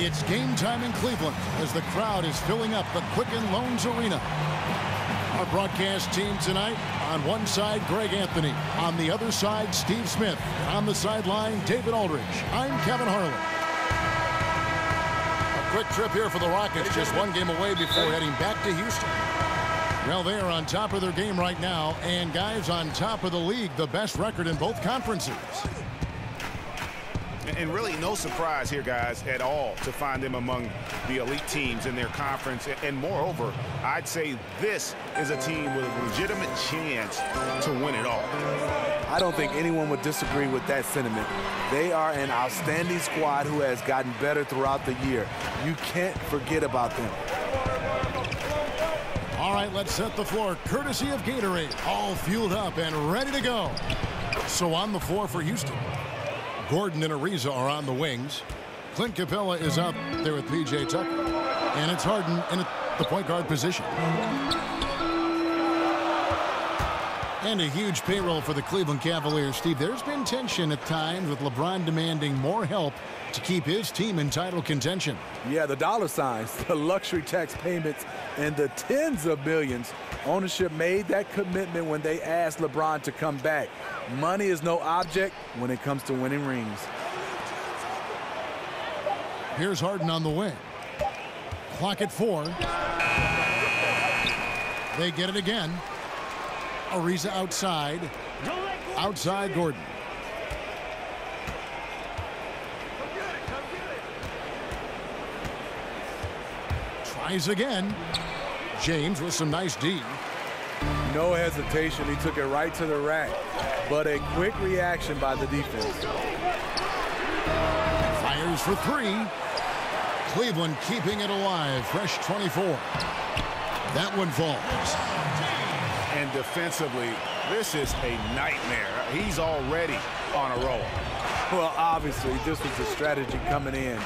It's game time in Cleveland as the crowd is filling up the Quicken Loans Arena. Our broadcast team tonight, on one side, Greg Anthony. On the other side, Steve Smith. On the sideline, David Aldridge. I'm Kevin Harlan. A quick trip here for the Rockets, just one game away before heading back to Houston. Well, they are on top of their game right now, and guys, on top of the league, the best record in both conferences. And really no surprise here, guys, at all to find them among the elite teams in their conference. And moreover, I'd say this is a team with a legitimate chance to win it all. I don't think anyone would disagree with that sentiment. They are an outstanding squad who has gotten better throughout the year. You can't forget about them. All right, let's set the floor. Courtesy of Gatorade, all fueled up and ready to go. So on the floor for Houston, Gordon and Ariza are on the wings. Clint Capella is out there with P.J. Tucker. And it's Harden in the point guard position. And a huge payroll for the Cleveland Cavaliers. Steve, there's been tension at times with LeBron demanding more help to keep his team in title contention. Yeah, the dollar signs, the luxury tax payments, and the tens of millions. Ownership made that commitment when they asked LeBron to come back. Money is no object when it comes to winning rings. Here's Harden on the wing. Clock at 4. They get it again. Ariza outside. Outside Gordon. Tries again. James with some nice D. No hesitation. He took it right to the rack. But a quick reaction by the defense. Fires for 3. Cleveland keeping it alive. Fresh 24. That one falls. And defensively, this is a nightmare. He's already on a roll. Well, obviously, this was the strategy coming in.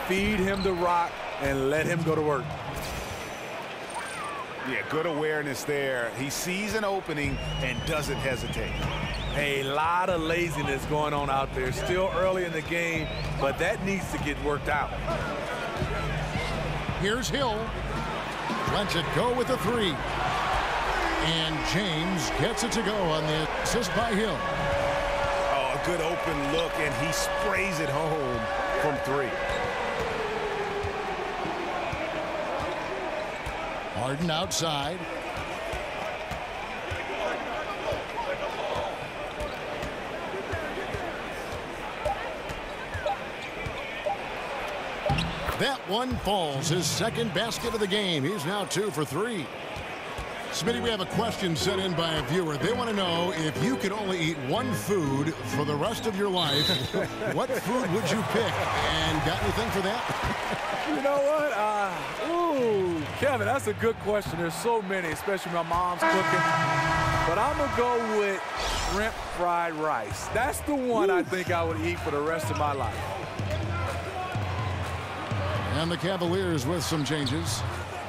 Feed him the rock and let him go to work. Yeah, good awareness there. He sees an opening and doesn't hesitate. A lot of laziness going on out there. Still early in the game, but that needs to get worked out. Here's Hill. Lets it go with a 3. And James gets it to go on the assist by Hill. Oh, a good open look, and he sprays it home from 3. Harden outside. That one falls. His second basket of the game. He's now 2 for 3. Smitty, we have a question sent in by a viewer. They want to know, if you could only eat one food for the rest of your life, what food would you pick? And got anything for that? You know what? Kevin, that's a good question. There's so many, especially my mom's cooking. But I'm going to go with shrimp fried rice. That's the one I think I would eat for the rest of my life. And the Cavaliers with some changes.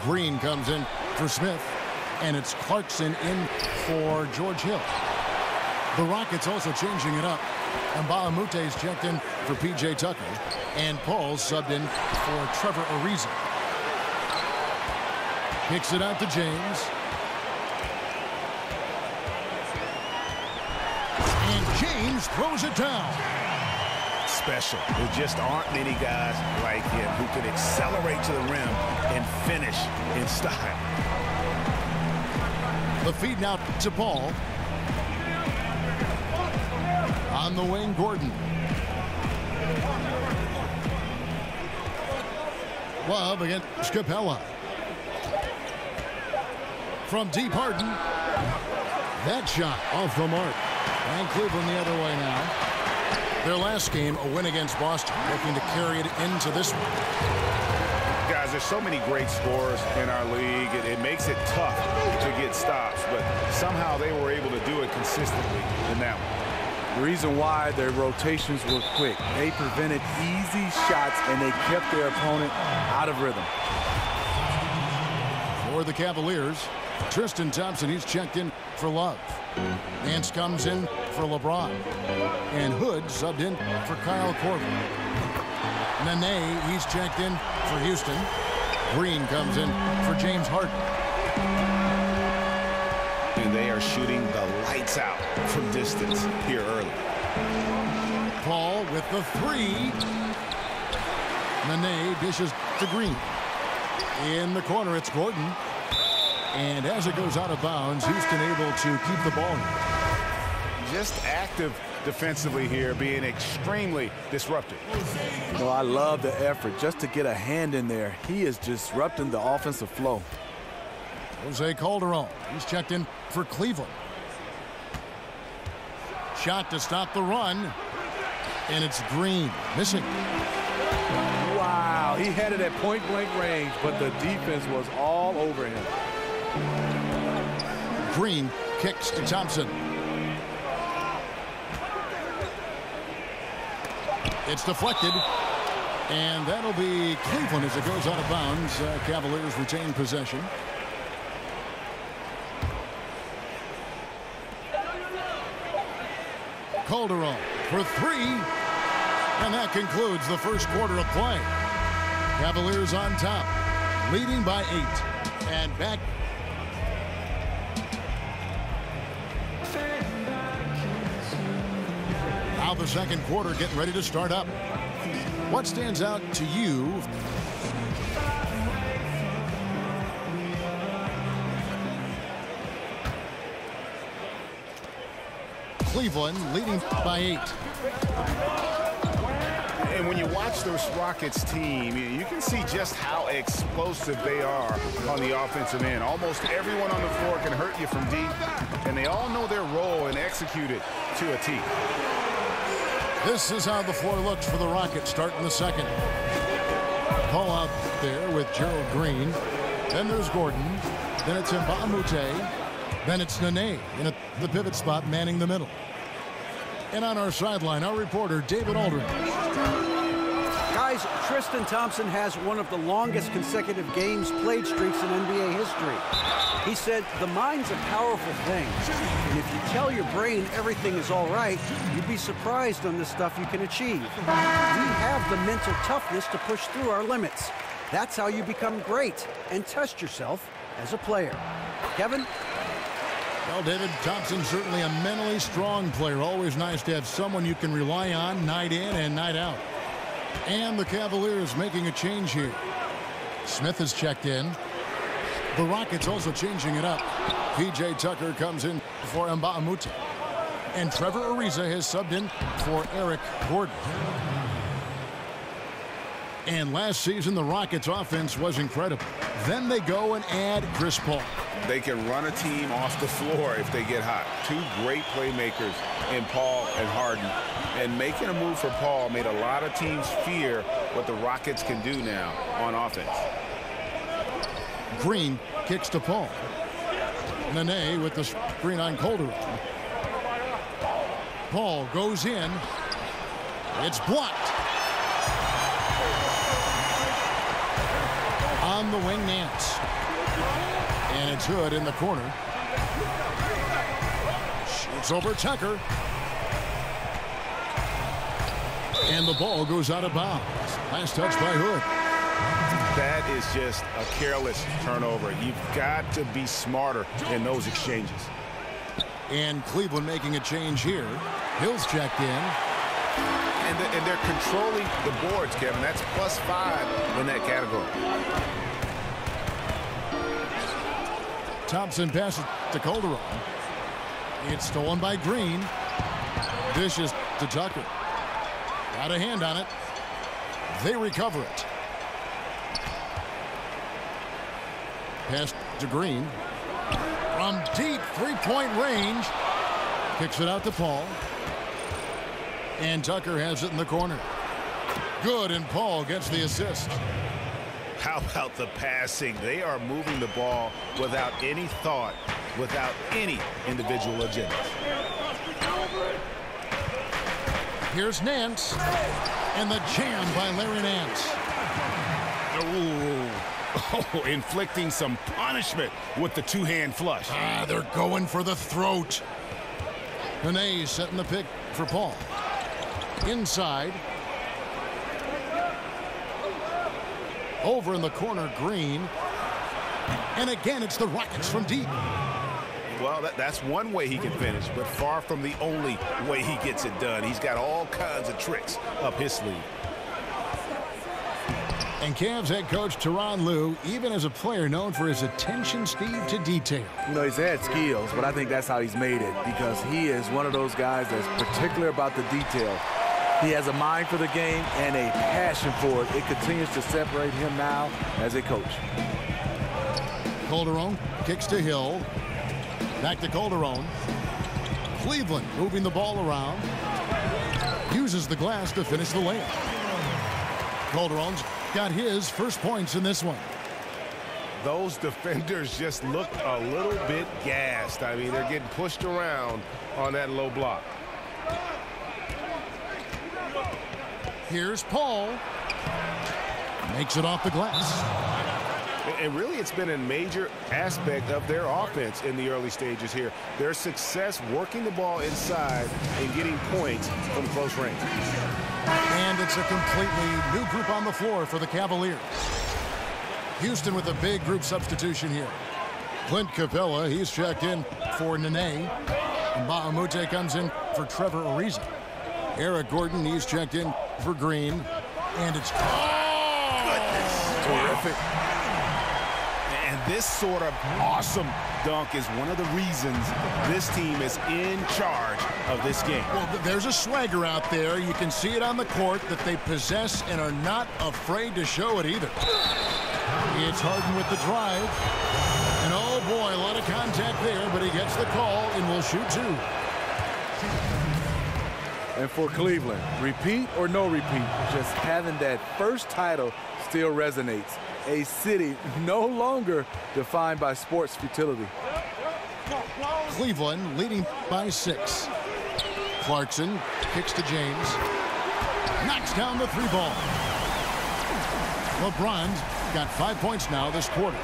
Green comes in for Smith. And it's Clarkson in for George Hill. The Rockets also changing it up. And Balamute's checked in for P.J. Tucker. And Paul's subbed in for Trevor Ariza. Kicks it out to James. Hughes throws it down. Special. There just aren't many guys like him who can accelerate to the rim and finish in style. The feed now to Paul. On the wing, Gordon. Love against Capella. From deep, Harden. That shot off the mark. And Cleveland the other way now. Their last game, a win against Boston, looking to carry it into this one. Guys, there's so many great scorers in our league. It makes it tough to get stops, but somehow they were able to do it consistently in that one. The reason why their rotations were quick, they prevented easy shots and they kept their opponent out of rhythm. For the Cavaliers, Tristan Thompson, he's checked in for Love. Nance comes in for LeBron. And Hood subbed in for Kyle Korver. Nene, he's checked in for Houston. Green comes in for James Harden. And they are shooting the lights out from distance here early. Paul with the three. Nene dishes to Green. In the corner, it's Gordon. And as it goes out of bounds, Houston able to keep the ball. Just active defensively here, being extremely disruptive. You know, I love the effort just to get a hand in there. He is disrupting the offensive flow. Jose Calderon, he's checked in for Cleveland. Shot to stop the run. And it's Green, missing. Wow, he had it at point-blank range, but the defense was all over him. Green kicks to Thompson. It's deflected. And that'll be Cleveland as it goes out of bounds. Cavaliers retain possession. Calderon for three. And that concludes the first quarter of play. Cavaliers on top, leading by 8. And back. Now the second quarter getting ready to start up. What stands out to you? Cleveland leading by 8. And when you watch this Rockets team, you can see just how explosive they are on the offensive end. Almost everyone on the floor can hurt you from deep, and they all know their role and execute it to a T. This is how the floor looks for the Rockets starting the second. Paul out there with Gerald Green. Then there's Gordon. Then it's Mbah a Moute. Then it's Nene in the pivot spot manning the middle. And on our sideline, our reporter, David Aldridge. Guys, Tristan Thompson has one of the longest consecutive games played streaks in NBA history. He said, the mind's a powerful thing. And if you tell your brain everything is all right, you'd be surprised on the stuff you can achieve. We have the mental toughness to push through our limits. That's how you become great and test yourself as a player. Kevin? Well, David, Thompson's certainly a mentally strong player. Always nice to have someone you can rely on night in and night out. And the Cavaliers making a change here. Smith has checked in. The Rockets also changing it up. P.J. Tucker comes in for Mbah a Moute. And Trevor Ariza has subbed in for Eric Gordon. And last season, the Rockets' offense was incredible. Then they go and add Chris Paul. They can run a team off the floor if they get hot. Two great playmakers in Paul and Harden. And making a move for Paul made a lot of teams fear what the Rockets can do now on offense. Green kicks to Paul. Nene with the screen on Calderon. Paul goes in. It's blocked. On the wing, Nance. And it's Hood in the corner. Shoots over Tucker. And the ball goes out of bounds. Last touch by Hood. That is just a careless turnover. You've got to be smarter in those exchanges. And Cleveland making a change here. Hill's checked in. And they're controlling the boards, Kevin. That's +5 in that category. Thompson passes to Calderon. It's stolen by Green. Dishes to Tucker. Got a hand on it. They recover it. Pass to Green. From deep three-point range. Kicks it out to Paul. And Tucker has it in the corner. Good, and Paul gets the assist. How about the passing? They are moving the ball without any thought, without any individual agenda. Here's Nance. And the jam by Larry Nance. Oh, inflicting some punishment with the two-hand flush. They're going for the throat. Nene setting the pick for Paul. Inside. Over in the corner, Green. And again, it's the Rockets from deep. Well, that's one way he can finish, but far from the only way he gets it done. He's got all kinds of tricks up his sleeve. And Cavs head coach Tyronn Lue, even as a player known for his attention speed to detail. You know, he's had skills, but I think that's how he's made it, because he is one of those guys that's particular about the detail. He has a mind for the game and a passion for it. It continues to separate him now as a coach. Calderon kicks to Hill. Back to Calderon. Cleveland moving the ball around. Uses the glass to finish the layup. Calderon's got his first points in this one. Those defenders just look a little bit gassed. I mean, they're getting pushed around on that low block. Here's Paul. Makes it off the glass. And really, it's been a major aspect of their offense in the early stages here. Their success working the ball inside and getting points from close range. And it's a completely new group on the floor for the Cavaliers. Houston with a big group substitution here. Clint Capella, he's checked in for Nene. And Bahamute comes in for Trevor Ariza. Eric Gordon, he's checked in for Green. And it's Terrific. And this sort of awesome dunk is one of the reasons this team is in charge of this game. Well, there's a swagger out there. You can see it on the court that they possess and are not afraid to show it either. It's Harden with the drive. And oh boy, a lot of contact there, but he gets the call and will shoot two. And for Cleveland, repeat or no repeat, just having that first title still resonates. A city no longer defined by sports futility. Cleveland leading by 6. Clarkson kicks to James. Knocks down the 3 ball. LeBron's got 5 points now this quarter.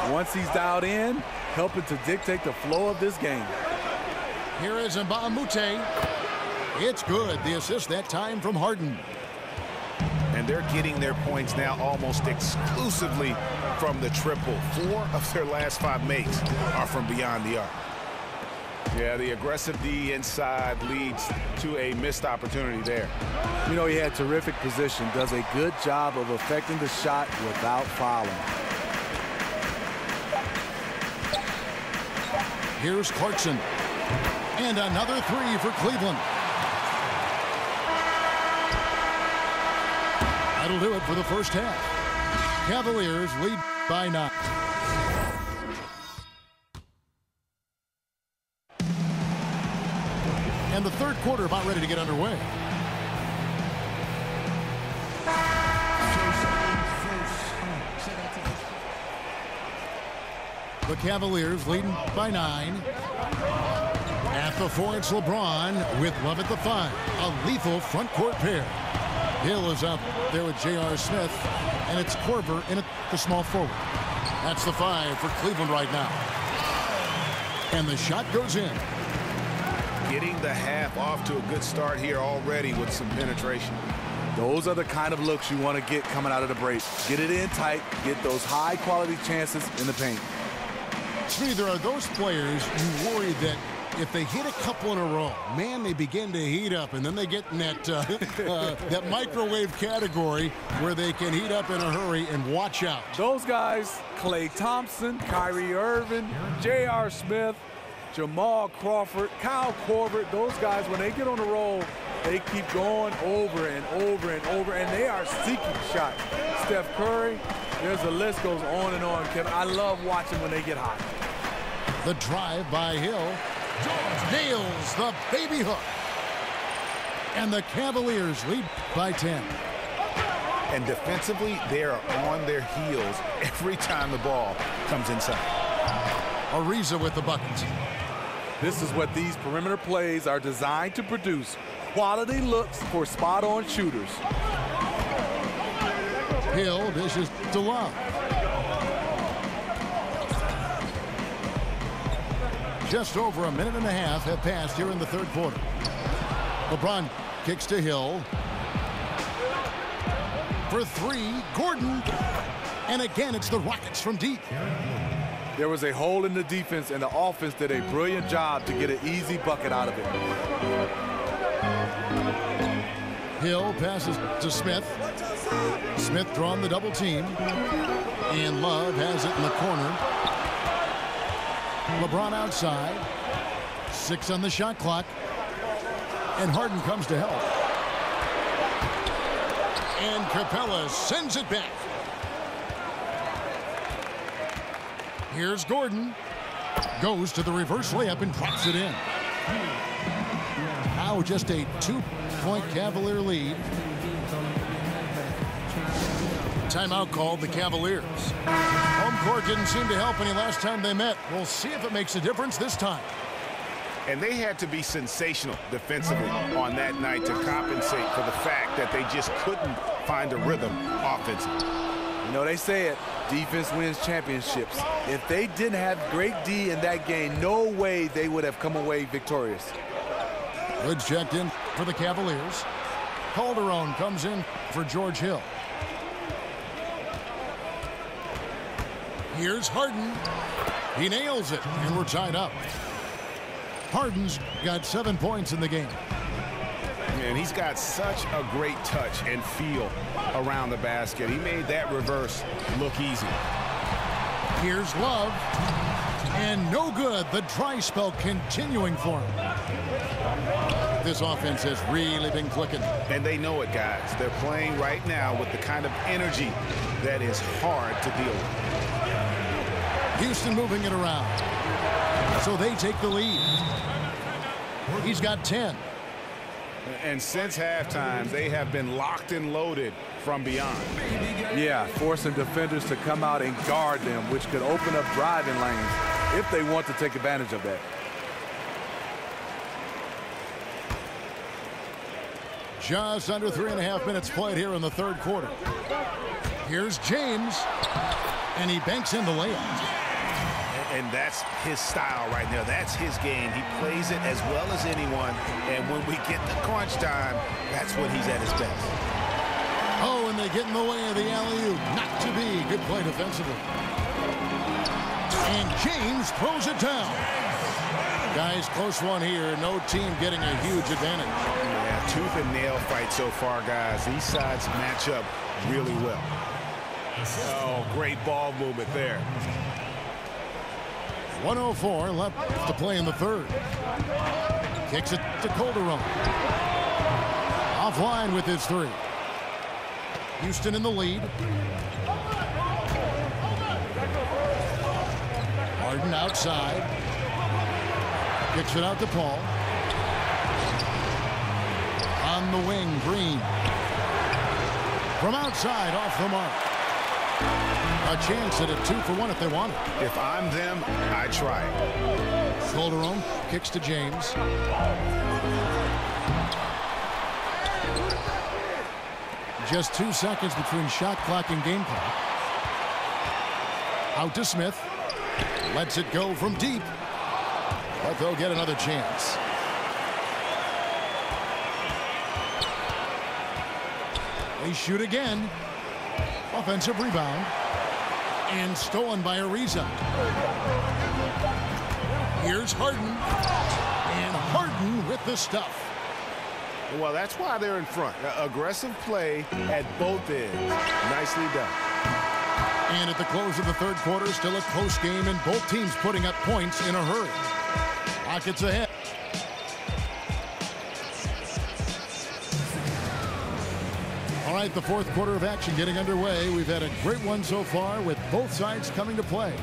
Once he's dialed in, helping to dictate the flow of this game. Here is Mbamute. It's good. The assist that time from Harden. And they're getting their points now almost exclusively from the triple. 4 of their last 5 makes are from beyond the arc. Yeah, the aggressive D inside leads to a missed opportunity there. You know, he had terrific position, does a good job of affecting the shot without fouling. Here's Clarkson. And another 3 for Cleveland. That'll do it for the first half. Cavaliers lead by 9. And the third quarter about ready to get underway. The Cavaliers leading by 9. At the 4, it's LeBron with Love at the 5. A lethal front court pair. Hill is up there with J.R. Smith, and it's Korver in at the small forward. That's the 5 for Cleveland right now. And the shot goes in. Getting the half off to a good start here already with some penetration. Those are the kind of looks you want to get coming out of the break. Get it in tight, get those high-quality chances in the paint. Smitty, there are those players you worry that if they hit a couple in a row, man, they begin to heat up, and then they get in that, that microwave category where they can heat up in a hurry and watch out. Those guys, Klay Thompson, Kyrie Irving, J.R. Smith, Jamal Crawford, Kyle Korver, those guys, when they get on the roll, they keep going over and over and over, and they are seeking shots. Steph Curry, there's a list goes on and on, Kevin. I love watching when they get hot. The drive by Hill nails the baby hook. And the Cavaliers lead by 10. And defensively, they are on their heels every time the ball comes inside. Ariza with the buckets. This is what these perimeter plays are designed to produce. Quality looks for spot-on shooters. Hill dishes to Love. Just over a minute and a half have passed here in the third quarter. LeBron kicks to Hill. For three, Gordon. And again, it's the Rockets from deep. There was a hole in the defense, and the offense did a brilliant job to get an easy bucket out of it. Hill passes to Smith. Smith drawing the double team. And Love has it in the corner. LeBron outside. 6 on the shot clock. And Harden comes to help. And Capella sends it back. Here's Gordon. Goes to the reverse layup and drops it in. Now just a 2-point Cavalier lead. Timeout called the Cavaliers. Home court didn't seem to help any last time they met. We'll see if it makes a difference this time. And they had to be sensational defensively on that night to compensate for the fact that they just couldn't find a rhythm offensively. You know, they say it, defense wins championships. If they didn't have great D in that game, no way they would have come away victorious. Woods checked in for the Cavaliers. Calderon comes in for George Hill. Here's Harden. He nails it, and we're tied up. Harden's got 7 points in the game. Man, he's got such a great touch and feel around the basket. He made that reverse look easy. Here's Love. And no good. The dry spell continuing for him. This offense has really been clicking. And they know it, guys. They're playing right now with the kind of energy that is hard to deal with. Houston moving it around. So they take the lead. He's got 10. And since halftime, they have been locked and loaded from beyond. Yeah, forcing defenders to come out and guard them, which could open up driving lanes if they want to take advantage of that. Just under 3.5 minutes played here in the third quarter. Here's James. And he banks in the layup. And that's his style right now. That's his game. He plays it as well as anyone. And when we get to crunch time, that's when he's at his best. Oh, and they get in the way of the alley-oop. Not to be. Good play defensively. And James throws it down. Guys, close one here. No team getting a huge advantage. Yeah, tooth and nail fight so far, guys. These sides match up really well. Oh, great ball movement there. 1:04 left to play in the third. Kicks it to Calderon. Offline with his three. Houston in the lead. Harden outside. Kicks it out to Paul. On the wing, Green. From outside, off the mark. A chance at a 2-for-1 if they want it. If I'm them, I try it. Calderon kicks to James. Just 2 seconds between shot clock and game clock. Out to Smith. Lets it go from deep. But they'll get another chance. They shoot again. Offensive rebound. And stolen by Ariza. Here's Harden. Harden with the stuff. Well, that's why they're in front. Aggressive play at both ends. Nicely done. And at the close of the third quarter, still a close game, and both teams putting up points in a hurry. Rockets ahead. All right, the fourth quarter of action getting underway. We've had a great one so far with both sides coming to play.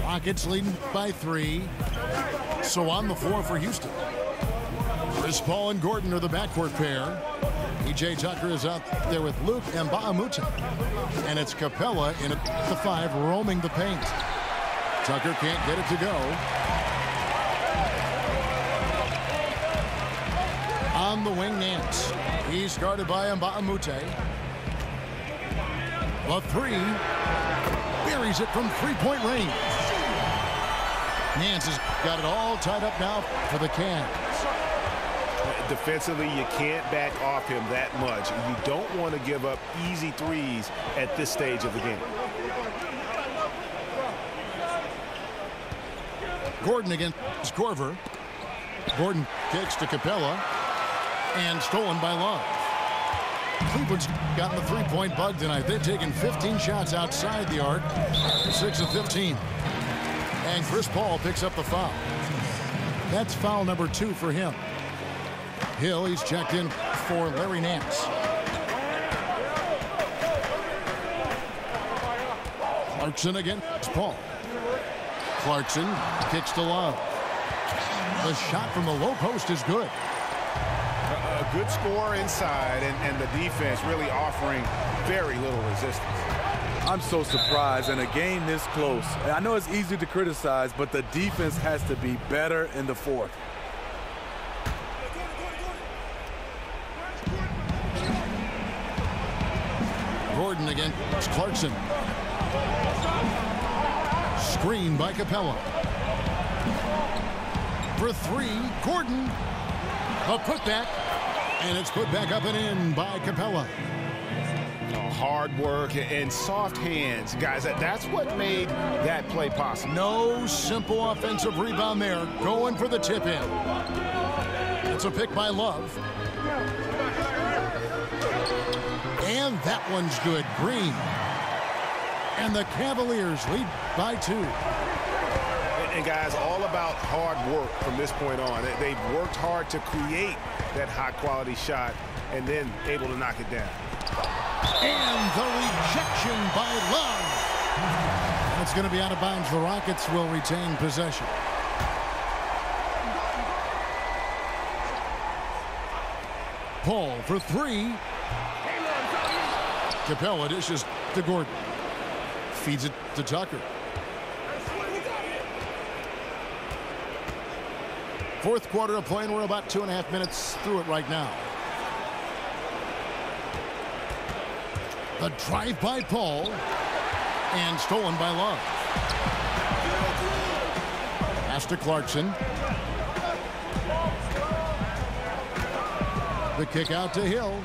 Rockets leading by 3. So on the floor for Houston. Chris Paul and Gordon are the backcourt pair. P.J. Tucker is out there with Luke and Mbah-a-Moute. And it's Capella in at the 5 roaming the paint. Tucker can't get it to go. On the wing, Nance. He's guarded by Mbah-a-Moute. The 3 buries it from three-point range. Nance has got it all tied up now for the Cavs. Defensively, you can't back off him that much. You don't want to give up easy threes at this stage of the game. Gordon against Korver. Gordon kicks to Capella. And stolen by Love. Cleveland's gotten the three-point bug tonight. They've taken 15 shots outside the arc. 6 of 15. And Chris Paul picks up the foul. That's foul number 2 for him. Hill, he's checked in for Larry Nance. Clarkson against Paul. Clarkson kicks to Love. The shot from the low post is good. A good score inside, and the defense really offering very little resistance. I'm so surprised in a game this close. I know it's easy to criticize, but the defense has to be better in the fourth. Gordon against Clarkson. Screen by Capella. For 3, Gordon. A putback. And it's put back up and in by Capella. Hard work and soft hands. Guys, that's what made that play possible. No simple offensive rebound there. Going for the tip in. It's a pick by Love. And that one's good. Green. And the Cavaliers lead by 2. And guys, all about hard work from this point on. They've worked hard to create that high-quality shot and then able to knock it down. And the rejection by Love. That's going to be out of bounds. The Rockets will retain possession. Paul for 3. Capella dishes to Gordon. Feeds it to Tucker. Fourth quarter of play, and we're about 2.5 minutes through it right now. The drive by Paul, and stolen by Love. Pass to Clarkson. The kick out to Hill.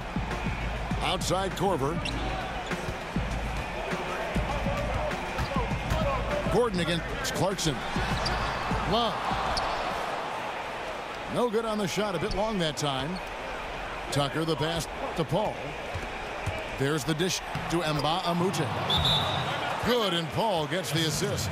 Outside Korver. Gordon against Clarkson. Love. No good on the shot. A bit long that time. Tucker, the pass to Paul. There's the dish to Mbah-a-Moute. Good, and Paul gets the assist.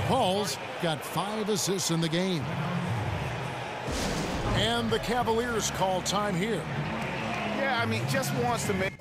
Paul's got 5 assists in the game. And the Cavaliers call time here. Yeah, I mean, just wants to make...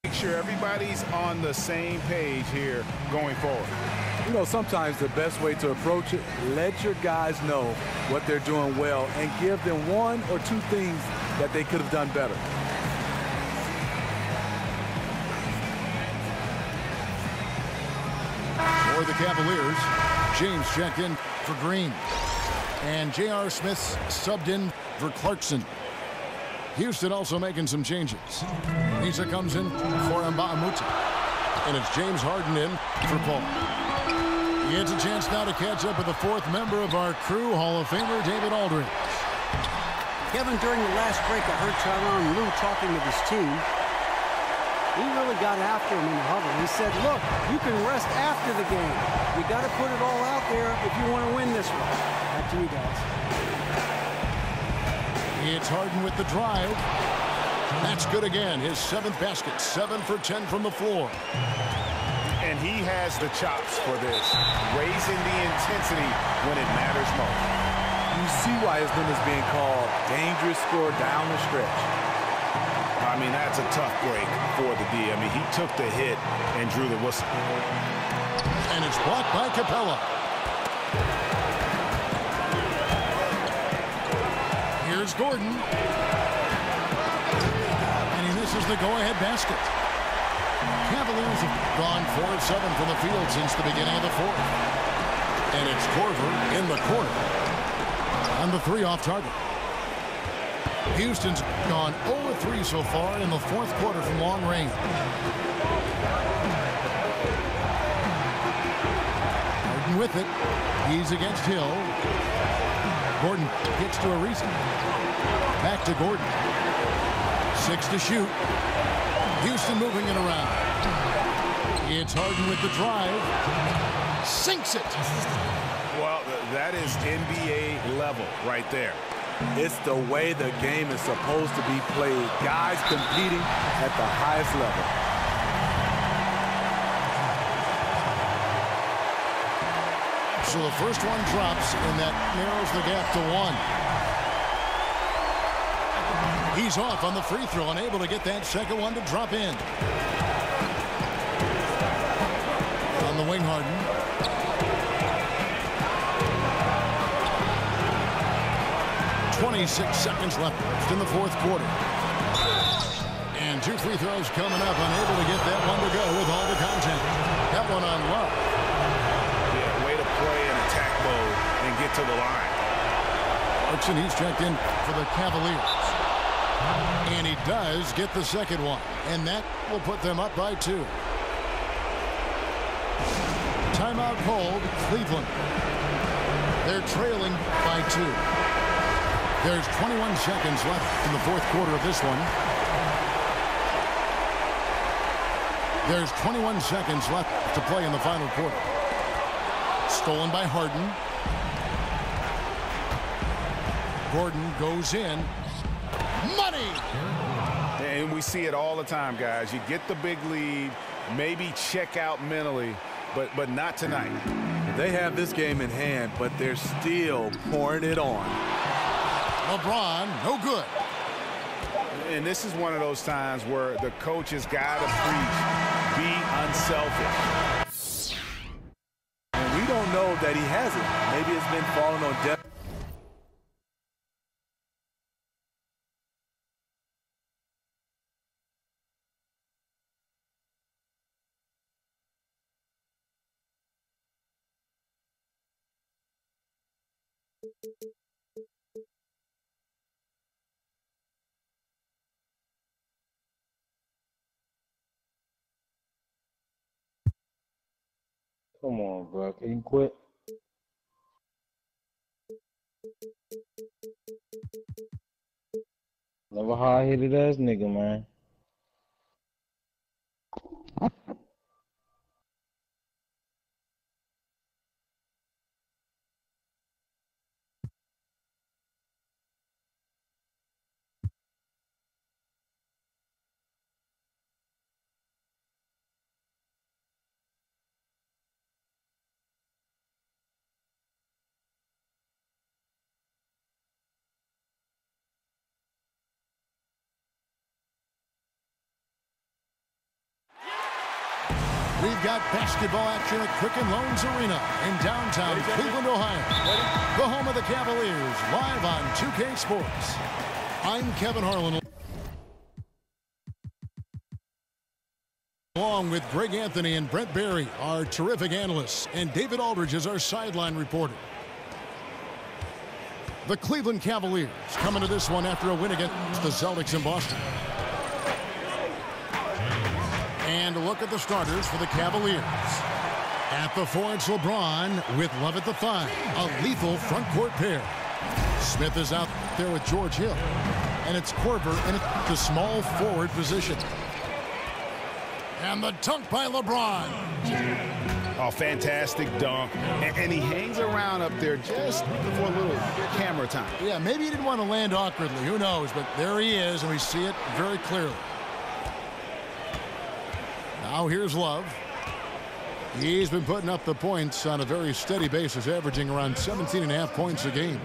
Make sure everybody's on the same page here going forward. You know, sometimes the best way to approach it, let your guys know what they're doing well and give them one or two things that they could have done better. For the Cavaliers, James checked in for Green. And J.R. Smith subbed in for Clarkson. Houston also making some changes. Misa comes in for Mbaamuta. And it's James Harden in for Paul. He gets a chance now to catch up with the fourth member of our crew, Hall of Famer David Aldridge. Kevin, during the last break, I heard Tyronn Lue talking with his team. He really got after him in the huddle. He said, look, you can rest after the game. You got to put it all out there if you want to win this one. Back to you guys. It's Harden with the drive. That's good again. His 7th basket, 7 for 10 from the floor. And he has the chops for this, raising the intensity when it matters most. You see why his name is being called dangerous scorer down the stretch. I mean, that's a tough break for the D. I mean, he took the hit and drew the whistle. And it's blocked by Capella. Here's Gordon. And he misses the go-ahead basket. Cavaliers have gone 4 of 7 from the field since the beginning of the fourth. And it's Korver in the corner. On the 3 off target. Houston's gone 0 of 3 so far in the fourth quarter from long range. Harden with it. He's against Hill. Gordon gets to Ariza. Back to Gordon. 6 to shoot. Houston moving it around. It's Harden with the drive. Sinks it. Well, that is NBA level right there. It's the way the game is supposed to be played. Guys competing at the highest level. So the first one drops, and that narrows the gap to 1. He's off on the free throw, unable to get that second one to drop in. On the wing, Harden. 26 seconds left in the fourth quarter. And 2 free throws coming up, unable to get that one to go with all the contact. That one on Love. Yeah, way to play in attack mode and get to the line. Clarkson, he's checked in for the Cavaliers. And he does get the second one. And that will put them up by 2. Timeout called, Cleveland. They're trailing by 2. There's 21 seconds left in the fourth quarter of this one. There's 21 seconds left to play in the final quarter. Stolen by Harden. Gordon goes in. Money! And we see it all the time, guys. You get the big lead, maybe check out mentally, but not tonight. They have this game in hand, but they're still pouring it on. LeBron, no good. And this is one of those times where the coach has got to preach, be unselfish. And we don't know that he hasn't. Maybe it's been falling on deaf. Come on, bro. Can you quit? Never hard-headed ass nigga, man. We've got basketball action at Quicken Loans Arena in downtown Cleveland, Ohio. The home of the Cavaliers, live on 2K Sports. I'm Kevin Harlan. Along with Greg Anthony and Brent Barry, our terrific analysts, and David Aldridge is our sideline reporter. The Cleveland Cavaliers coming to this one after a win against the Celtics in Boston. And a look at the starters for the Cavaliers. At the 4, it's LeBron with Love at the 5. A lethal front court pair. Smith is out there with George Hill. And it's Korver in the small forward position. And the dunk by LeBron. Oh, fantastic dunk. And he hangs around up there just for a little camera time. Yeah, maybe he didn't want to land awkwardly. Who knows? But there he is, and we see it very clearly. Now here's Love. He's been putting up the points on a very steady basis, averaging around 17.5 points a game.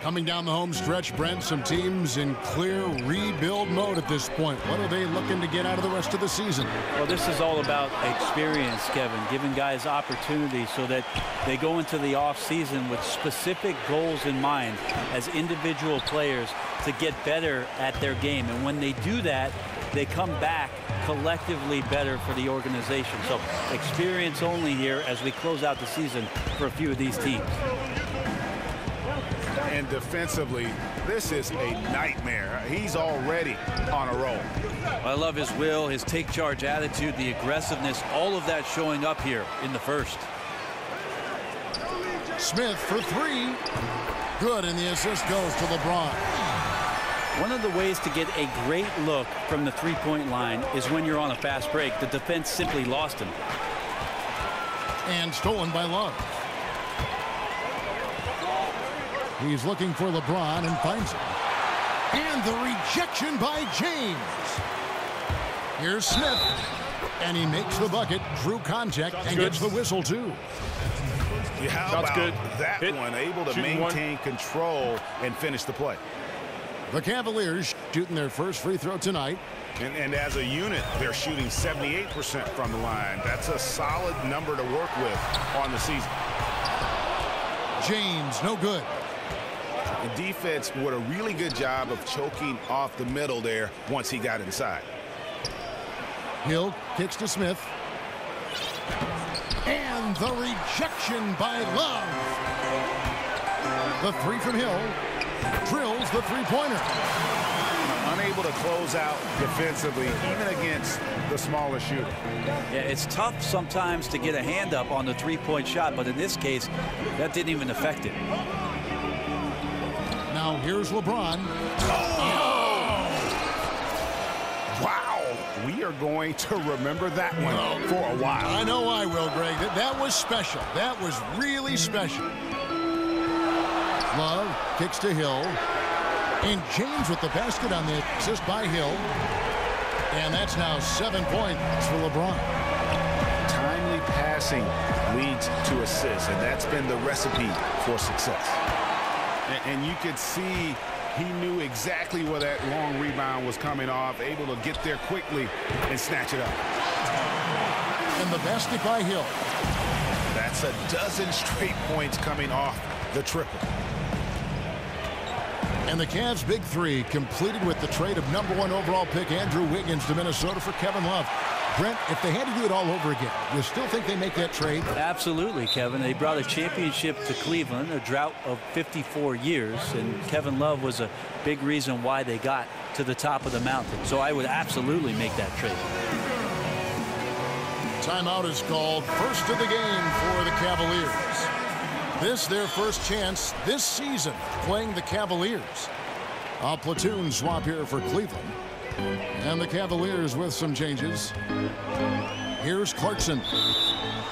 Coming down the home stretch, Brent, some teams in clear rebuild mode at this point. What are they looking to get out of the rest of the season? Well, this is all about experience, Kevin, giving guys opportunities so that they go into the offseason with specific goals in mind as individual players to get better at their game. And when they do that, they come back collectively better for the organization. So experience only here as we close out the season for a few of these teams. And defensively, this is a nightmare. He's already on a roll. I love his will, his take charge attitude, the aggressiveness, all of that showing up here in the first. Smith for 3. Good, and the assist goes to LeBron. One of the ways to get a great look from the three-point line is when you're on a fast break. The defense simply lost him. And stolen by Love. He's looking for LeBron and finds him. And the rejection by James. Here's Smith. And he makes the bucket, drew contact, and gets the whistle, too. Yeah, how about that one? Able to maintain control and finish the play. The Cavaliers shooting their first free throw tonight. And as a unit, they're shooting 78% from the line. That's a solid number to work with on the season. James, no good. The defense did a really good job of choking off the middle there once he got inside. Hill kicks to Smith. And the rejection by Love. The 3 from Hill. Drills the three-pointer. Unable to close out defensively, even against the smaller shooter. Yeah, it's tough sometimes to get a hand up on the three-point shot, but in this case, that didn't even affect it. Now here's LeBron. Oh! Wow, we are going to remember that one for a while. I know I will, Greg. That was special. That was really special. Love kicks to Hill. And James with the basket on the assist by Hill. And that's now 7 points for LeBron. Timely passing leads to assists, and that's been the recipe for success. And you could see he knew exactly where that long rebound was coming off, able to get there quickly and snatch it up. And the basket by Hill. That's a dozen straight points coming off the triple. And the Cavs' big 3 completed with the trade of #1 overall pick Andrew Wiggins to Minnesota for Kevin Love. Brent, if they had to do it all over again, you still think they make that trade? Absolutely, Kevin. They brought a championship to Cleveland, a drought of 54 years, and Kevin Love was a big reason why they got to the top of the mountain. So I would absolutely make that trade. Timeout is called. First of the game for the Cavaliers. This their first chance this season playing the Cavaliers. A platoon swap here for Cleveland. And the Cavaliers with some changes. Here's Clarkson.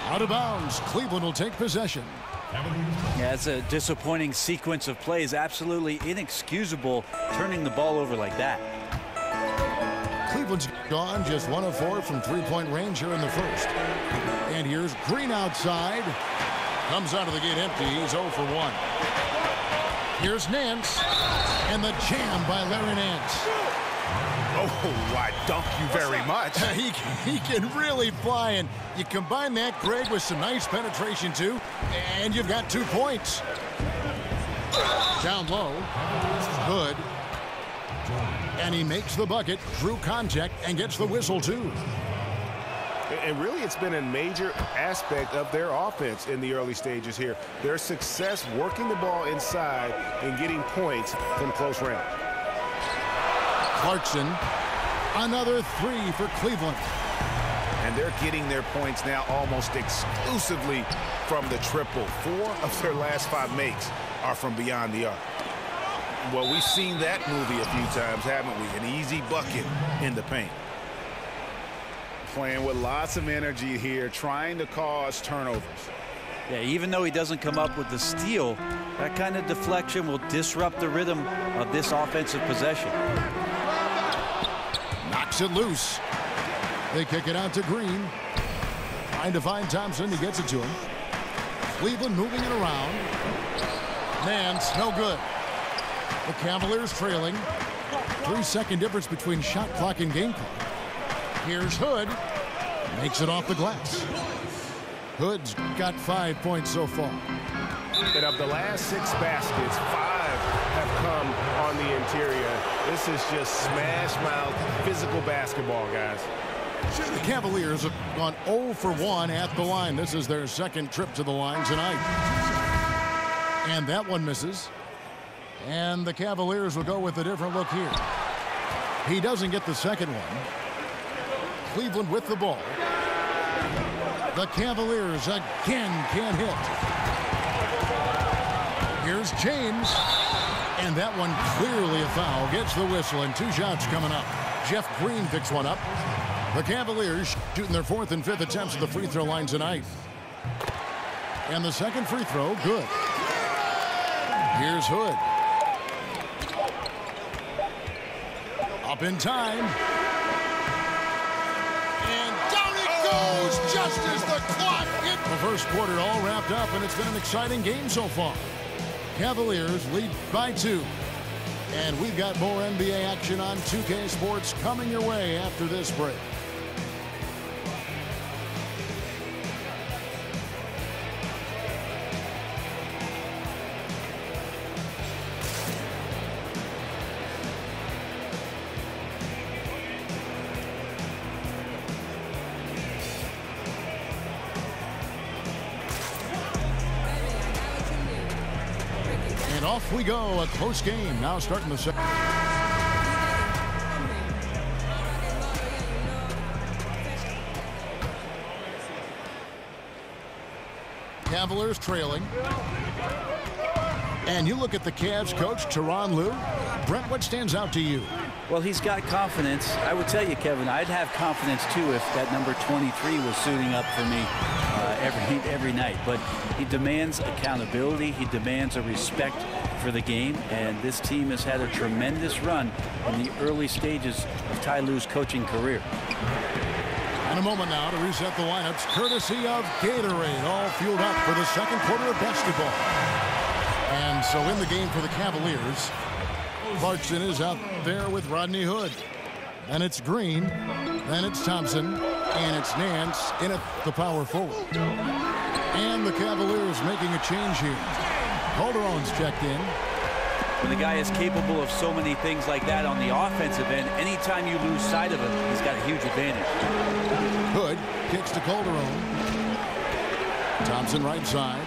Out of bounds. Cleveland will take possession. Yeah, it's a disappointing sequence of plays. Absolutely inexcusable turning the ball over like that. Cleveland's gone just 1 of 4 from three-point range here in the first. And here's Green outside. Comes out of the gate empty. He's 0 for 1. Here's Nance. And the jam by Larry Nance. Oh, I dunk you very much. He can really fly, and you combine that, Greg, with some nice penetration, too, and you've got 2 points. Down low, Hood. And he makes the bucket, drew contact, and gets the whistle, too. And really, it's been a major aspect of their offense in the early stages here. Their success working the ball inside and getting points from close range. Clarkson, another 3 for Cleveland. And they're getting their points now almost exclusively from the triple. 4 of their last 5 makes are from beyond the arc. Well, we've seen that movie a few times, haven't we? An easy bucket in the paint. Playing with lots of energy here, trying to cause turnovers. Yeah, even though he doesn't come up with the steal, that kind of deflection will disrupt the rhythm of this offensive possession. Knocks it loose. They kick it out to Green. Trying to find Thompson. He gets it to him. Cleveland moving it around. Nance, no good. The Cavaliers trailing. 3-second difference between shot clock and game clock. Here's Hood. Makes it off the glass. Hood's got 5 points so far. And of the last 6 baskets, 5 have come on the interior. This is just smash-mouth physical basketball, guys. The Cavaliers have gone 0 for 1 at the line. This is their 2nd trip to the line tonight. And that one misses. And the Cavaliers will go with a different look here. He doesn't get the second one. Cleveland with the ball. The Cavaliers again can't hit. Here's James. And that one clearly a foul. Gets the whistle, and 2 shots coming up. Jeff Green picks one up. The Cavaliers shooting their 4th and 5th attempts at the free throw line tonight. And the second free throw, good. Here's Hood. Up in time. And down it goes just as the clock hit. The first quarter all wrapped up, and it's been an exciting game so far. Cavaliers lead by 2. And we've got more NBA action on 2K Sports coming your way after this break. And off we go, a close game now starting the second. Cavaliers trailing. And you look at the Cavs coach, Tyronn Lue. Brent, what stands out to you? Well, he's got confidence. I would tell you, Kevin, I'd have confidence, too, if that number 23 was suiting up for me every night. But he demands accountability. He demands a respect for the game. And this team has had a tremendous run in the early stages of Ty Lue's coaching career. In a moment now to reset the lineups, courtesy of Gatorade, all fueled up for the second quarter of basketball. And so in the game for the Cavaliers, Clarkson is out there with Rodney Hood. And it's Green, then it's Thompson, and it's Nance in at the power forward. And the Cavaliers making a change here. Calderon's checked in. When the guy is capable of so many things like that on the offensive end, anytime you lose sight of him, he's got a huge advantage. Hood kicks to Calderon. Thompson right side.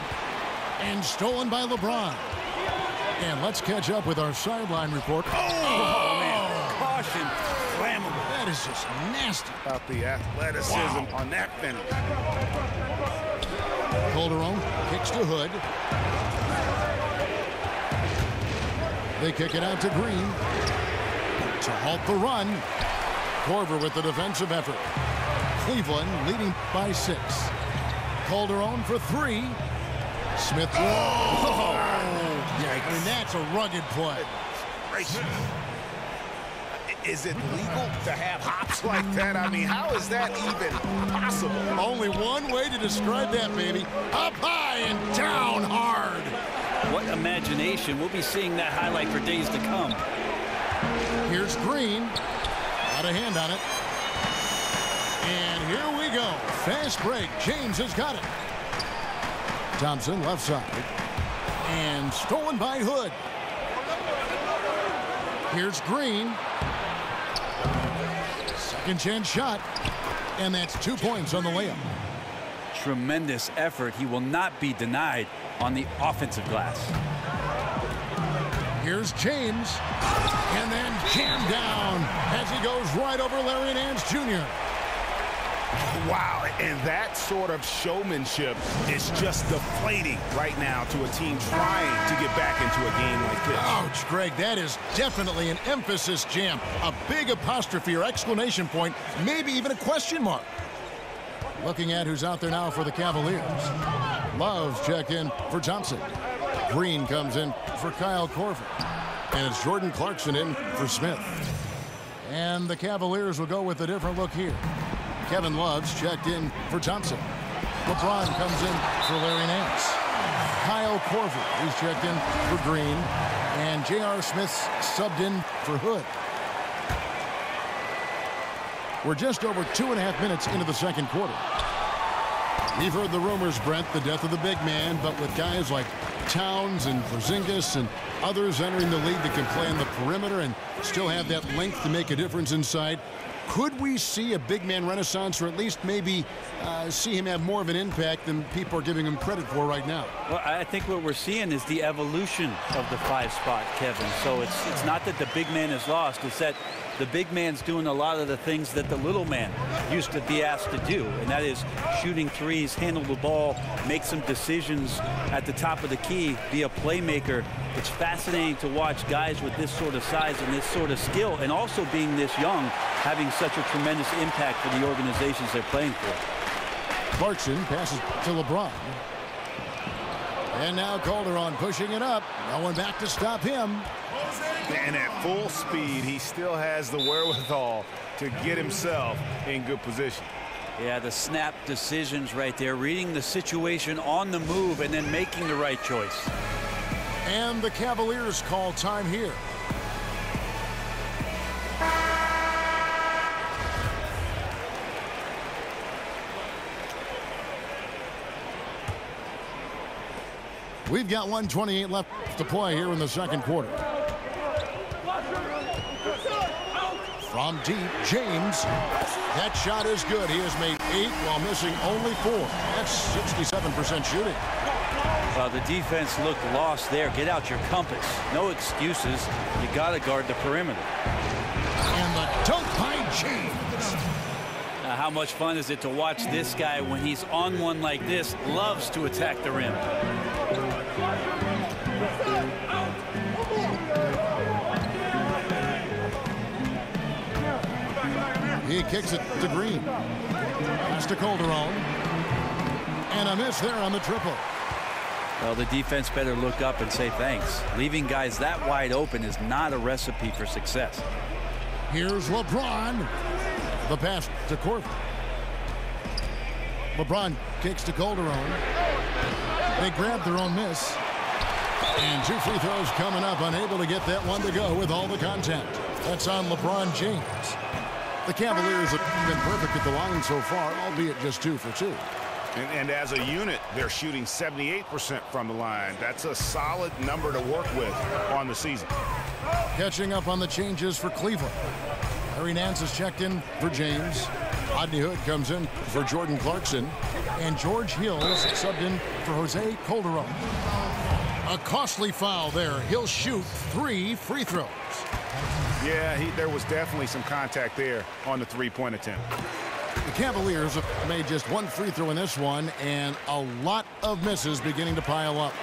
And stolen by LeBron. And let's catch up with our sideline report. Oh man, caution, flammable. That is just nasty. About the athleticism on that finish. Calderon kicks to Hood. They kick it out to Green to halt the run. Korver with the defensive effort. Cleveland leading by 6. Calderon for 3. Smith. I mean, that's a rugged play. Is it legal to have hops like that? I mean, how is that even possible? Only one way to describe that, baby. Up high and down hard. What imagination. We'll be seeing that highlight for days to come. Here's Green. Got a hand on it. And here we go. Fast break. James has got it. Thompson left side. And stolen by Hood. Here's Green. Second chance shot. And that's 2 points on the layup. Tremendous effort. He will not be denied on the offensive glass. Here's James. And then jammed down as he goes right over Larry Nance Jr. Wow, and that sort of showmanship is just deflating right now to a team trying to get back into a game like this. Ouch, Greg, that is definitely an emphasis jam. A big apostrophe or exclamation point, maybe even a question mark. Looking at who's out there now for the Cavaliers. Love's checked in for Thompson. Green comes in for Kyle Korver. And it's Jordan Clarkson in for Smith. And the Cavaliers will go with a different look here. Kevin Love's checked in for Thompson. LeBron comes in for Larry Nance. Kyle Korver, he's checked in for Green. And J.R. Smith's subbed in for Hood. We're just over 2.5 minutes into the second quarter. We've heard the rumors, Brent, the death of the big man, but with guys like Towns and Porzingis and others entering the league that can play on the perimeter and still have that length to make a difference inside, could we see a big man renaissance, or at least maybe see him have more of an impact than people are giving him credit for right now? Well, I think what we're seeing is the evolution of the 5 spot, Kevin. So it's not that the big man is lost. It's that the big man's doing a lot of the things that the little man used to be asked to do, and that is shooting threes, handle the ball, make some decisions at the top of the key, be a playmaker. It's fascinating to watch guys with this sort of size and this sort of skill, and also being this young, having such a tremendous impact for the organizations they're playing for. Clarkson passes to LeBron. And now Calderon pushing it up. No one back to stop him. And at full speed, he still has the wherewithal to get himself in good position. Yeah, the snap decisions right there, reading the situation on the move and then making the right choice. And the Cavaliers call time here. We've got 1:28 left to play here in the second quarter. From deep, James. That shot is good. He has made 8 while missing only 4. That's 67% shooting. Well, the defense looked lost there. Get out your compass. No excuses. You got to guard the perimeter. And the dunk by James. How much fun is it to watch this guy when he's on one like this? Loves to attack the rim. He kicks it to Green. Pass to Calderon. And a miss there on the triple. Well, the defense better look up and say thanks. Leaving guys that wide open is not a recipe for success. Here's LeBron. The pass to Korver. LeBron kicks to Calderon. They grab their own miss. And 2 free throws coming up, unable to get that one to go with all the contact. That's on LeBron James. The Cavaliers have been perfect at the line so far, albeit just 2 for 2. And as a unit, they're shooting 78% from the line. That's a solid number to work with on the season. Catching up on the changes for Cleveland. Larry Nance is checked in for James. Rodney Hood comes in for Jordan Clarkson. And George Hill's subbed in for Jose Calderon. A costly foul there. He'll shoot 3 free throws. Yeah, there was definitely some contact there on the three-point attempt. The Cavaliers have made just 1 free throw in this one, and a lot of misses beginning to pile up.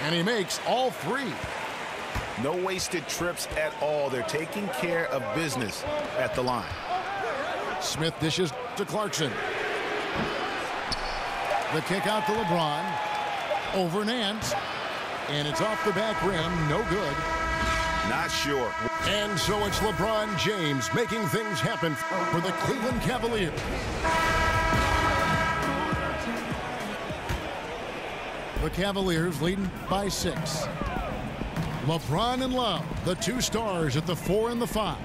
And he makes all 3. No wasted trips at all. They're taking care of business at the line. Smith dishes to Clarkson. The kick out to LeBron. Over Nance. And it's off the back rim. No good. Not sure. And so it's LeBron James making things happen for the Cleveland Cavaliers. The Cavaliers leading by 6. LeBron and Love, the two stars at the 4 and the 5.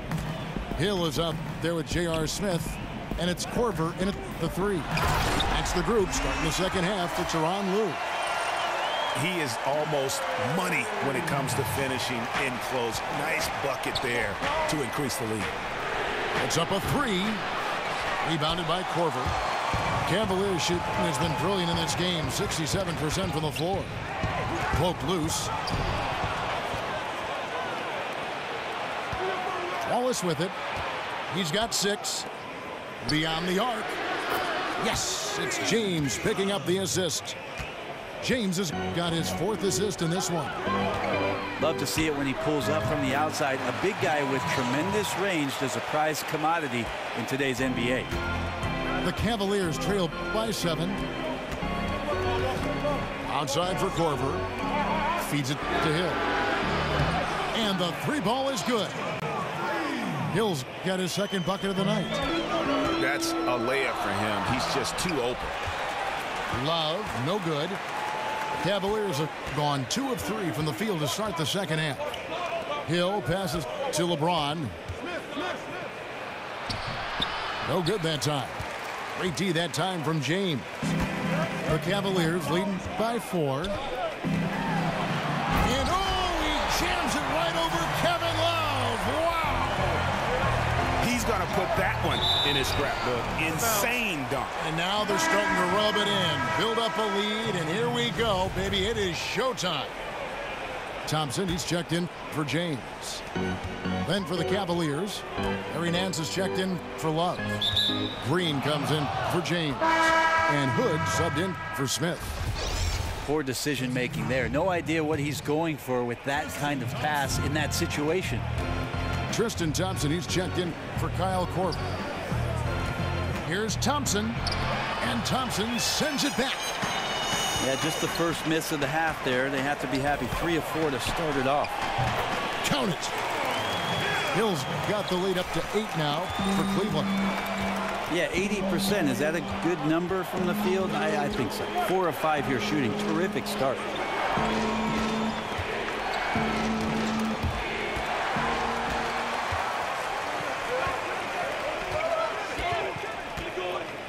Hill is up there with J.R. Smith, and it's Korver in at the 3. That's the group starting the second half for Tyronn Lue. He is almost money when it comes to finishing in close. Nice bucket there to increase the lead. It's up a 3. Rebounded by Korver. Cavaliers shooting has been brilliant in this game. 67% from the floor. Poked loose. Wallace with it. He's got 6. Beyond the arc. Yes, it's James picking up the assist. James has got his 4th assist in this one. Love to see it when he pulls up from the outside. A big guy with tremendous range is a prized commodity in today's NBA. The Cavaliers trail by 7. Outside for Korver. Feeds it to Hill. And the 3 ball is good. Hill's got his 2nd bucket of the night. That's a layup for him. He's just too open. Love, no good. Cavaliers have gone 2 of 3 from the field to start the second half. Hill passes to LeBron. No good that time. Great D that time from James. The Cavaliers leading by 4. And oh, he jams it right over Kevin Love. Wow. He's going to put that one in his scrapbook. Insane dunk. And now they're starting to rub it in. Build up a lead, and here we go, baby. It is showtime. Thompson, he's checked in for James. Then for the Cavaliers, Larry Nance is checked in for Love. Green comes in for James. And Hood subbed in for Smith. Poor decision making there. No idea what he's going for with that kind of pass in that situation. Tristan Thompson, he's checked in for Kyle Korver. Here's Thompson, and Thompson sends it back. Yeah, just the first miss of the half there. They have to be happy. 3 of 4 to start it off. Count it. Hill's got the lead up to 8 now for Cleveland. Yeah, 80%. Is that a good number from the field? I think so. 4 of 5 here shooting. Terrific start.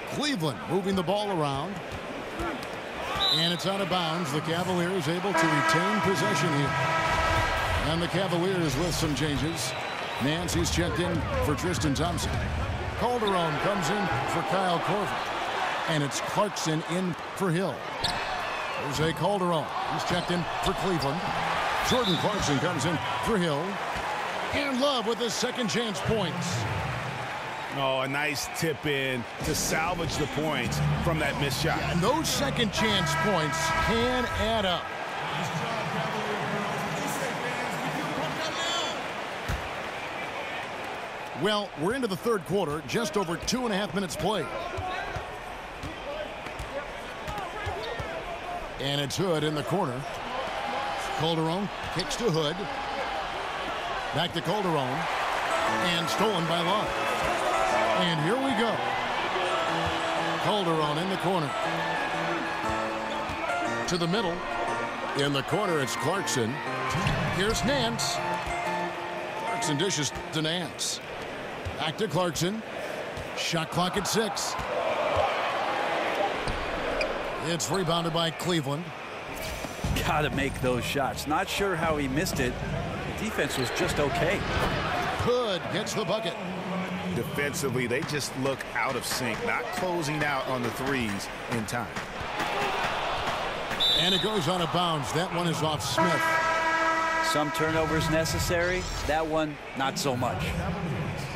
Cleveland moving the ball around. And it's out of bounds. The Cavaliers able to retain possession here. And the Cavaliers with some changes. Nancy's checked in for Tristan Thompson. Calderon comes in for Kyle Korver. And it's Clarkson in for Hill. Jose Calderon, he's checked in for Cleveland. Jordan Clarkson comes in for Hill. And Love with his second chance points. Oh, a nice tip in to salvage the points from that missed shot. Yeah, and those second chance points can add up. Well, we're into the third quarter, just over 2.5 minutes played. And it's Hood in the corner. Calderon kicks to Hood. Back to Calderon. And stolen by Love. And here we go. Calderon in the corner. To the middle. In the corner, it's Clarkson. Here's Nance. Clarkson dishes to Nance. Back to Clarkson. Shot clock at 6. It's rebounded by Cleveland. Gotta make those shots. Not sure how he missed it. The defense was just okay. Hood gets the bucket. Defensively, they just look out of sync, not closing out on the threes in time. And it goes out of bounds. That one is off Smith. Some turnovers necessary. That one, not so much.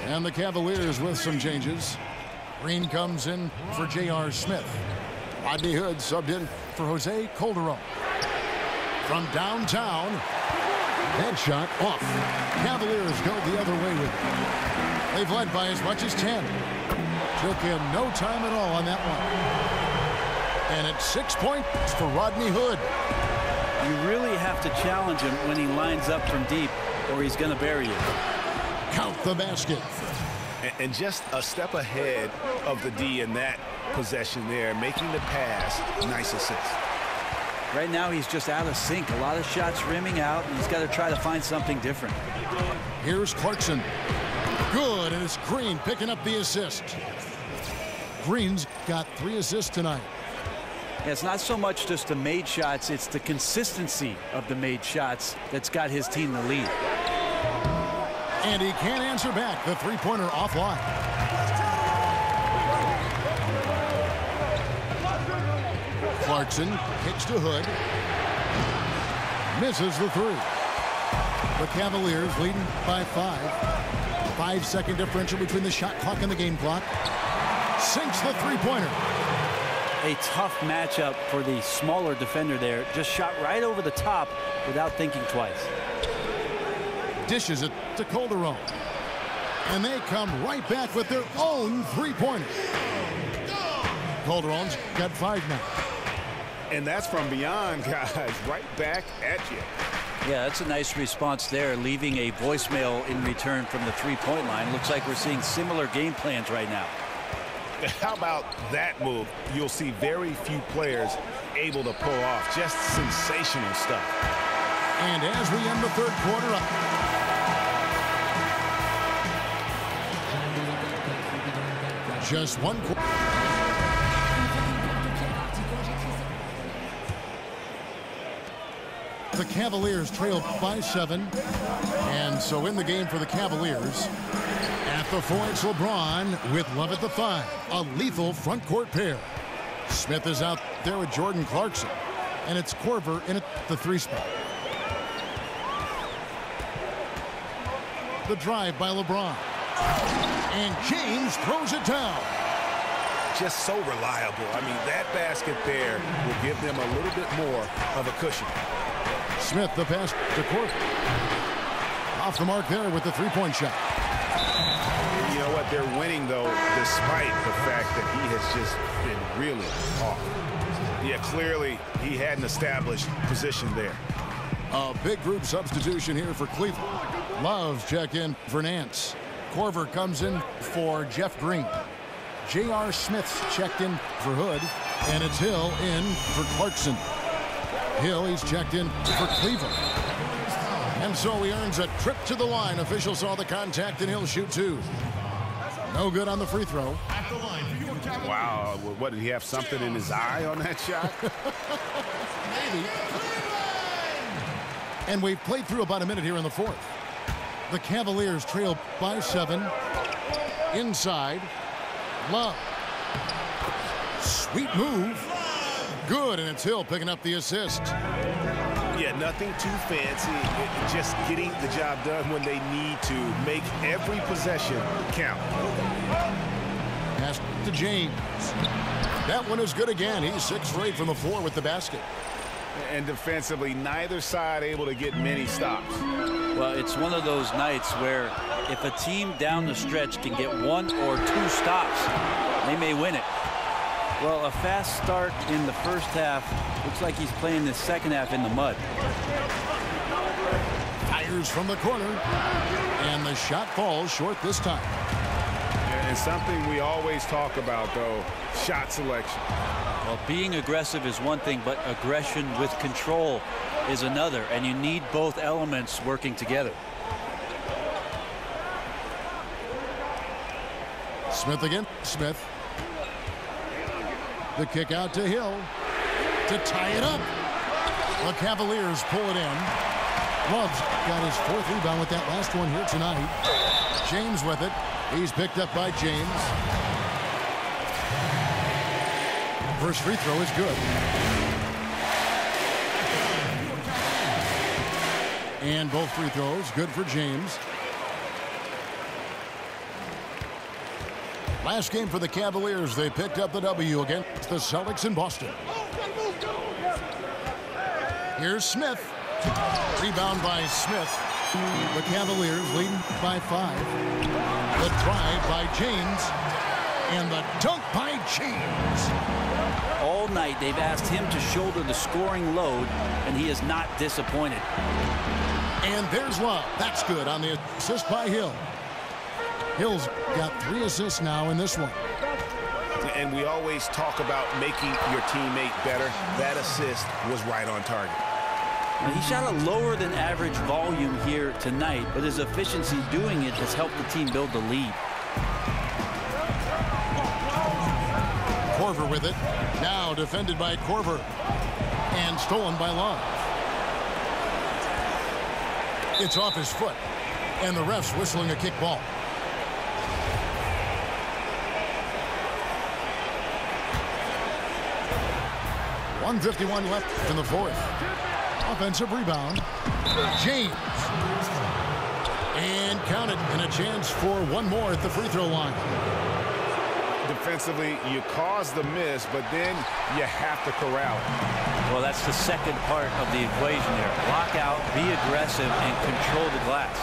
And the Cavaliers with some changes. Green comes in for J.R. Smith. Rodney Hood subbed in for Jose Calderon. From downtown, that shot off. Cavaliers go the other way with it. They've led by as much as 10. Took him no time at all on that one. And it's 6 points for Rodney Hood. You really have to challenge him when he lines up from deep, or he's going to bury you. Count the basket. And just a step ahead of the D in that possession there, making the pass. Nice assist. Right now, he's just out of sync. A lot of shots rimming out, and he's got to try to find something different. Here's Clarkson. Good, and it's Green picking up the assist. Green's got 3 assists tonight. Yeah, it's not so much just the made shots, it's the consistency of the made shots that's got his team the lead. And he can't answer back. The three-pointer offline. Clarkson kicks to Hood. Misses the 3. The Cavaliers leading by 5. 5-second differential between the shot clock and the game clock. Sinks the three-pointer. A tough matchup for the smaller defender there. Just shot right over the top without thinking twice. Dishes it to Calderon. And they come right back with their own three-pointer. Calderon's got 5 now. And that's from beyond, guys. Right back at you. Yeah, that's a nice response there, leaving a voicemail in return from the three-point line. Looks like we're seeing similar game plans right now. How about that move? You'll see very few players able to pull off just sensational stuff. And as we end the third quarter up. Just one quarter. The Cavaliers trail by 7. And so in the game for the Cavaliers, at the 4, it's LeBron with Love at the 5. A lethal front court pair. Smith is out there with Jordan Clarkson. And it's Korver in at the 3 spot. The drive by LeBron. And James throws it down. Just so reliable. I mean, that basket there will give them a little bit more of a cushion. Smith, the pass to Korver. Off the mark there with the three-point shot. You know what? They're winning, though, despite the fact that he has just been really off. Yeah, clearly he had an established position there. A big group substitution here for Cleveland. Love's checked in for Nance. Korver comes in for Jeff Green. J.R. Smith's checked in for Hood. And it's Hill in for Clarkson. Hill, he's checked in for Cleveland. And so he earns a trip to the line. Officials saw the contact, and he'll shoot 2. No good on the free throw. Wow, what, did he have something in his eye on that shot? Maybe. And we've played through about a minute here in the 4th. The Cavaliers trail by 7. Inside. Love. Sweet move. Good, and it's Hill picking up the assist. Yeah, nothing too fancy. Just getting the job done when they need to. Make every possession count. Pass to James. That one is good again. He's 6 for 8 from the floor with the basket. And defensively, neither side able to get many stops. Well, it's one of those nights where if a team down the stretch can get 1 or 2 stops, they may win it. Well, a fast start in the first half. Looks like he's playing the second half in the mud. Fires from the corner. And the shot falls short this time. And something we always talk about, though, shot selection. Well, being aggressive is one thing, but aggression with control is another. And you need both elements working together. Smith again. Smith. The kick out to Hill to tie it up. The Cavaliers pull it in. Love's got his 4th rebound with that last one here tonight. James with it. He's picked up by James. First free throw is good. And both free throws good for James. Last game for the Cavaliers, they picked up the W against the Celtics in Boston. Here's Smith. Rebound by Smith. The Cavaliers leading by 5. The drive by James. And the dunk by James. All night they've asked him to shoulder the scoring load, and he is not disappointed. And there's Love. That's good on the assist by Hill. Hill's got 3 assists now in this one. And we always talk about making your teammate better. That assist was right on target. He shot a lower than average volume here tonight, but his efficiency doing it has helped the team build the lead. Korver with it. Now defended by Korver. And stolen by Love. It's off his foot. And the ref's whistling a kick ball. .151 left in the fourth. Offensive rebound. James. And counted. And a chance for one more at the free throw line. Defensively, you cause the miss, but then you have to corral it. Well, that's the second part of the equation there. Lock out, be aggressive, and control the glass.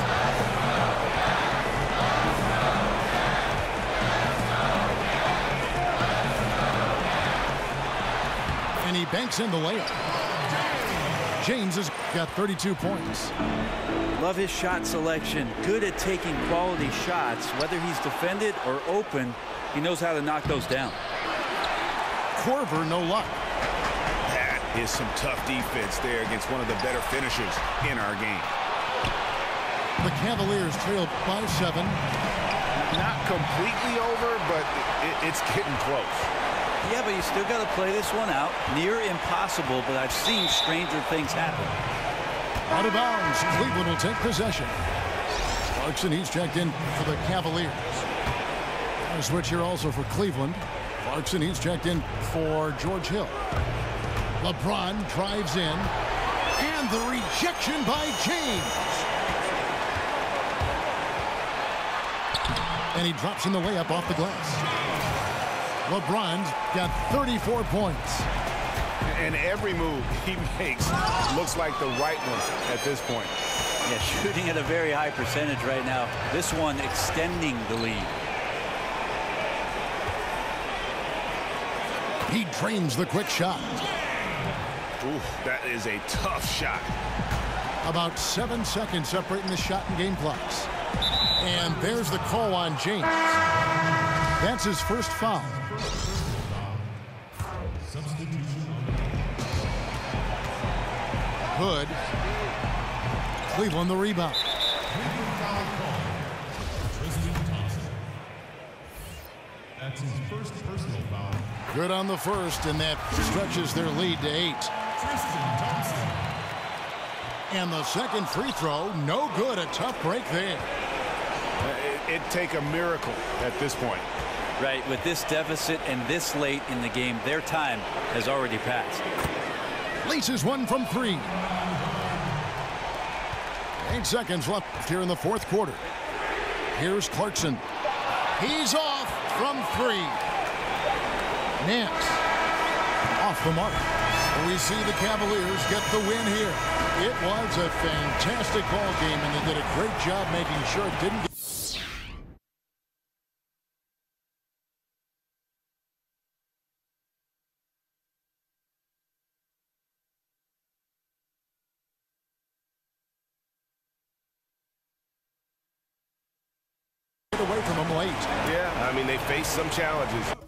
And he banks in the layup. James has got 32 points. Love his shot selection. Good at taking quality shots. Whether he's defended or open, he knows how to knock those down. Korver, no luck. That is some tough defense there against one of the better finishers in our game. The Cavaliers trail by 7. Not completely over, but it's getting close. Yeah, but you still got to play this one out. Near impossible, but I've seen stranger things happen. Out of bounds. Cleveland will take possession. Clarkson, he's checked in for the Cavaliers. A switch here also for Cleveland. Clarkson, he's checked in for George Hill. LeBron drives in. And the rejection by James. And he drops in the layup off the glass. LeBron's got 34 points. And every move he makes looks like the right one at this point. Yeah, shooting at a very high percentage right now. This one extending the lead. He drains the quick shot. Ooh, that is a tough shot. About 7 seconds separating the shot and game clocks. And there's the call on James. That's his first foul. Hood. Cleveland the rebound. That's his first personal foul. Good on the first, and that stretches their lead to 8. And the second free throw, no good. A tough break there. It'd take a miracle at this point. Right, with this deficit and this late in the game, their time has already passed. Laces one from 3. 8 seconds left here in the fourth quarter. Here's Clarkson. He's off from 3. Nance off the mark. We see the Cavaliers get the win here. It was a fantastic ball game, and they did a great job making sure it didn't get away from them late. Yeah, I mean, they faced some challenges.